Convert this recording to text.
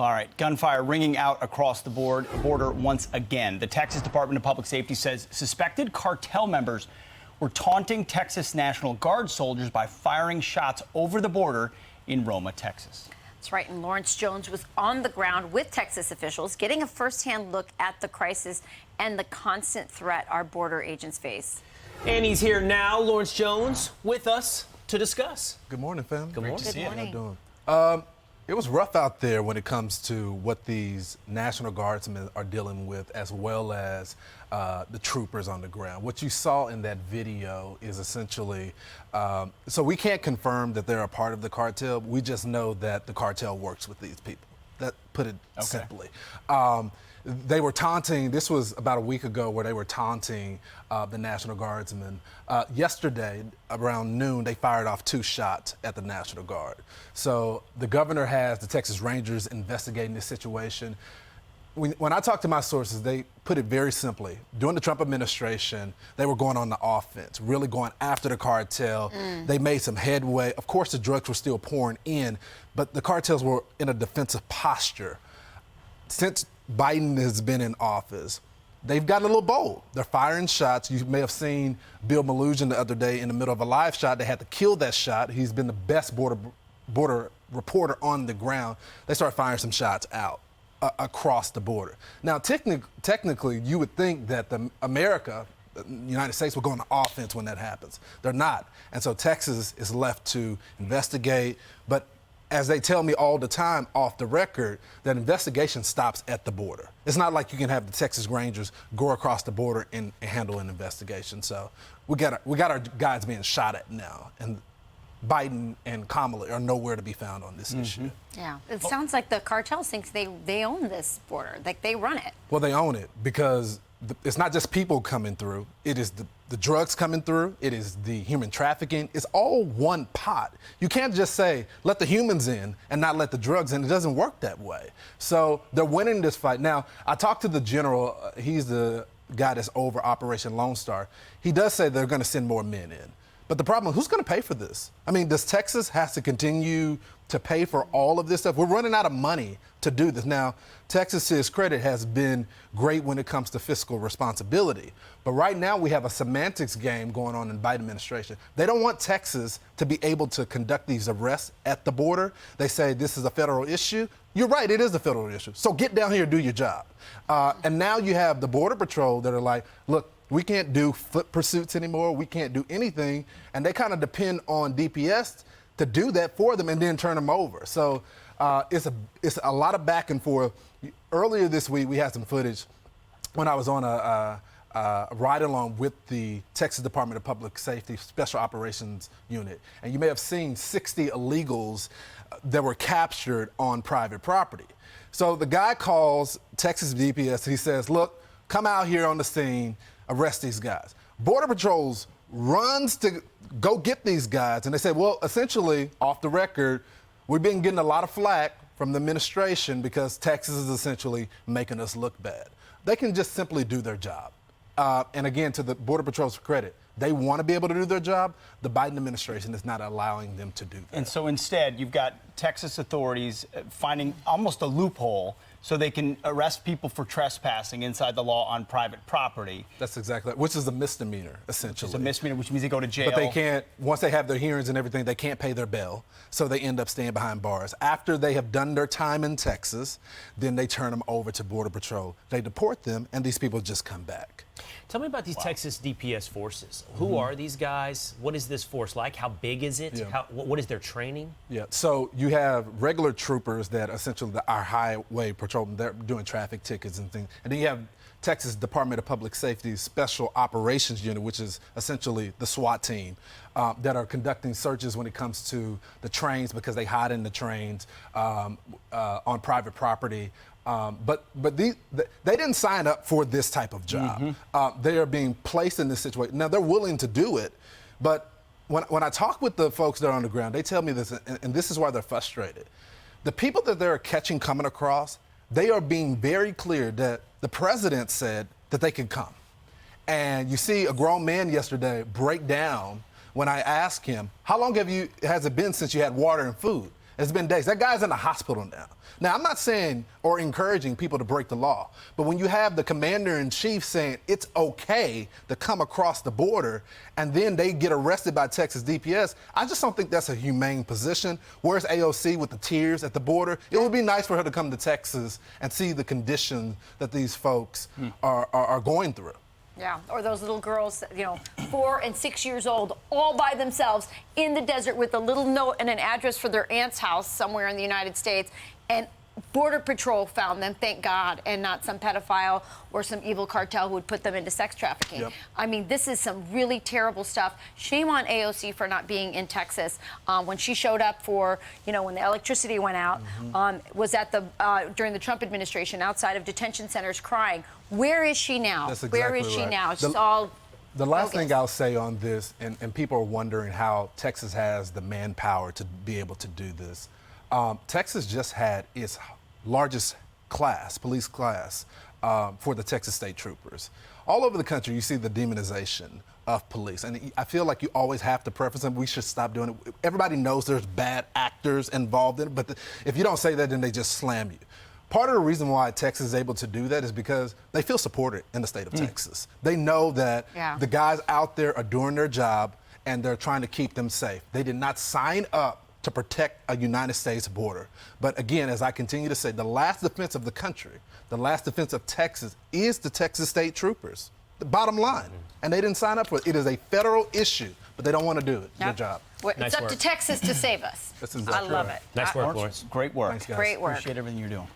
All right, gunfire ringing out across the border once again. The Texas Department of Public Safety says suspected cartel members were taunting Texas National Guard soldiers by firing shots over the border in Roma, Texas. That's right, and Lawrence Jones was on the ground with Texas officials, getting a firsthand look at the crisis and the constant threat our border agents face. And he's here now, Lawrence Jones, with us to discuss. Good morning, fam. Good morning. Great to see you. Good How you doing? It was rough out there when it comes to what these National Guardsmen are dealing with, as well as the troopers on the ground. What you saw in that video is essentially, so we can't confirm that they're a part of the cartel. We just know that the cartel works with these people. That put it simply. They were taunting, this was about a week ago, where they were taunting the National Guardsmen. Yesterday, around noon, they fired off 2 shots at the National Guard. So the governor has the Texas Rangers investigating this situation. When I talk to my sources, they put it very simply. During the Trump administration, they were going on the offense, really going after the cartel. They made some headway. Of course, the drugs were still pouring in, but the cartels were in a defensive posture. Since Biden has been in office, they've gotten a little bold. They're firing shots. You may have seen Bill Malugin the other day in the middle of a live shot. They had to kill that shot. He's been the best border reporter on the ground. They start firing some shots out across the border. Now, technically, you would think that the United States will go on offense when that happens. They're not. And so Texas is left to investigate. But as they tell me all the time off the record, that investigation stops at the border. It's not like you can have the Texas Rangers go across the border and handle an investigation. So we got our guys being shot at now, and Biden and Kamala are nowhere to be found on this issue. Yeah, it sounds like the cartel thinks they own this border, like they run it. Well, they own it because it's not just people coming through. It is the drugs coming through. It is the human trafficking. It's all one pot. You can't just say, let the humans in and not let the drugs in. It doesn't work that way. So they're winning this fight. Now, I talked to the general. He's the guy that's over Operation Lone Star. He does say they're going to send more men in. But the problem, who's going to pay for this? I mean, does Texas have to continue to pay for all of this stuff? We're running out of money to do this. Now, Texas, to its credit, has been great when it comes to fiscal responsibility. But right now, we have a semantics game going on in the Biden administration. They don't want Texas to be able to conduct these arrests at the border. They say this is a federal issue. You're right, it is a federal issue. So get down here and do your job. And now you have the Border Patrol that are like, look, we can't do foot pursuits anymore. We can't do anything. And they kind of depend on DPS to do that for them and then turn them over. So it's a lot of back and forth. Earlier this week, we had some footage when I was on a ride-along with the Texas Department of Public Safety Special Operations Unit. And you may have seen 60 illegals that were captured on private property. So the guy calls Texas DPS. He says, look, come out here on the scene, arrest these guys. Border Patrols runs to go get these guys. And they say, well, essentially, off the record, we've been getting a lot of flack from the administration because Texas is essentially making us look bad. They can just simply do their job. And again, to the Border Patrol's credit, they want to be able to do their job. The Biden administration is not allowing them to do that. And so instead, you've got Texas authorities finding almost a loophole so they can arrest people for trespassing inside the law on private property. That's exactly, which is a misdemeanor, essentially. It's a misdemeanor, which means they go to jail. But they can't, once they have their hearings and everything, they can't pay their bail, so they end up staying behind bars. After they have done their time in Texas, then they turn them over to Border Patrol. They deport them, and these people just come back. Tell me about these Texas DPS forces. Who are these guys? What is this force like? How big is it? Yeah. What is their training? Yeah, so you have regular troopers that essentially are highway patrolmen. They're doing traffic tickets and things. And then you have Texas Department of Public Safety Special Operations Unit, which is essentially the SWAT team, that are conducting searches when it comes to the trains because they hide in the trains on private property. But they didn't sign up for this type of job. They are being placed in this situation. Now, they're willing to do it, but when I talk with the folks that are on the ground, they tell me this, and this is why they're frustrated. The people that they're catching coming across, they are being very clear that the president said that they can come. And you see a grown man yesterday break down when I asked him, how long has it been since you had water and food? It's been days. That guy's in the hospital now. Now, I'm not saying or encouraging people to break the law, but when you have the commander-in-chief saying it's okay to come across the border and then they get arrested by Texas DPS, I just don't think that's a humane position. Where's AOC with the tears at the border? It would be nice for her to come to Texas and see the condition that these folks are going through. Yeah, or those little girls, 4 and 6 years old, all by themselves in the desert with a little note and an address for their aunt's house somewhere in the United States. And Border Patrol found them, thank God, and not some pedophile or some evil cartel who would put them into sex trafficking. Yep. I mean, this is some really terrible stuff. Shame on AOC for not being in Texas. When she showed up for, when the electricity went out, was at the during the Trump administration outside of detention centers crying. Where is she now? That's exactly Where is she right. now? It's all The last bogus. thing I'll say on this, and people are wondering how Texas has the manpower to be able to do this. Texas just had its largest police class, for the Texas State Troopers. All over the country, you see the demonization of police. And I feel like you always have to preface them. We should stop doing it. Everybody knows there's bad actors involved in it, but if you don't say that, then they just slam you. Part of the reason why Texas is able to do that is because they feel supported in the state of Texas. They know that the guys out there are doing their job and they're trying to keep them safe. They did not sign up to protect a United States border. But again, as I continue to say, the last defense of the country, the last defense of Texas is the Texas State Troopers. The bottom line. And they didn't sign up for it. It is a federal issue, but they don't want to do it. Their job. Well, it's Nice up work. to Texas to save us. That's exactly I love right. it. Nice work, Lawrence, Lawrence. great work. Thanks, guys. Great work. Appreciate everything you're doing.